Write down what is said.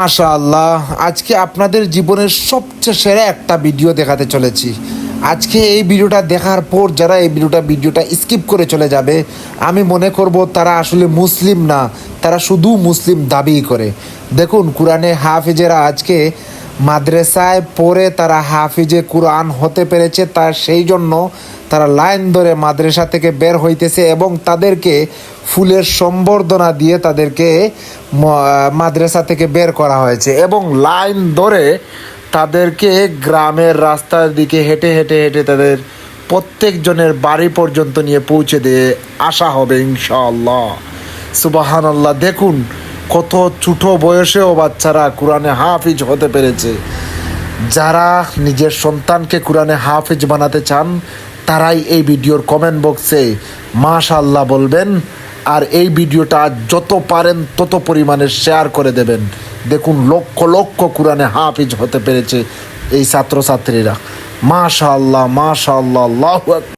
মাশাআল্লাহ, আজকে আপনাদের জীবনের সবচেয়ে সেরা একটা ভিডিও দেখাতে চলেছি। আজকে এই ভিডিওটা দেখার পর যারা এই ভিডিওটা স্কিপ করে চলে যাবে, আমি মনে করব তারা আসলে মুসলিম না, তারা শুধু মুসলিম দাবি করে। দেখুন, কোরআনে হাফিজেরা আজকে মাদ্রাসায় পড়ে তারা হাফিজে কোরআন হতে পেরেছে, তার সেই জন্য তারা লাইন ধরে মাদ্রাসা থেকে বের হইতেছে এবং তাদেরকে ফুলের সম্বর্ধনা দিয়ে তাদেরকে মাদ্রাসা থেকে বের করা হয়েছে এবং লাইন ধরে তাদেরকে গ্রামের রাস্তার দিকে হেঁটে হেঁটে হেঁটে তাদের প্রত্যেকজনের বাড়ি পর্যন্ত নিয়ে পৌঁছে দিয়ে আসা হবে ইনশাআল্লাহ। সুবহানাল্লাহ, দেখুন কত ছোট বয়সেও বাচ্চারা কোরআনে হাফিজ হতে পেরেছে। যারা নিজের সন্তানকে কোরআনে হাফিজ বানাতে চান তারাই এই ভিডিওর কমেন্ট বক্সে মাশাআল্লাহ বলবেন, আর এই ভিডিওটা যত পারেন তত পরিমাণে শেয়ার করে দেবেন। দেখুন, লক্ষ লক্ষ কোরআনে হাফিজ হতে পেরেছে এই ছাত্রছাত্রীরা। মাশাআল্লাহ, মাশাআল্লাহ, আল্লাহু আকবার।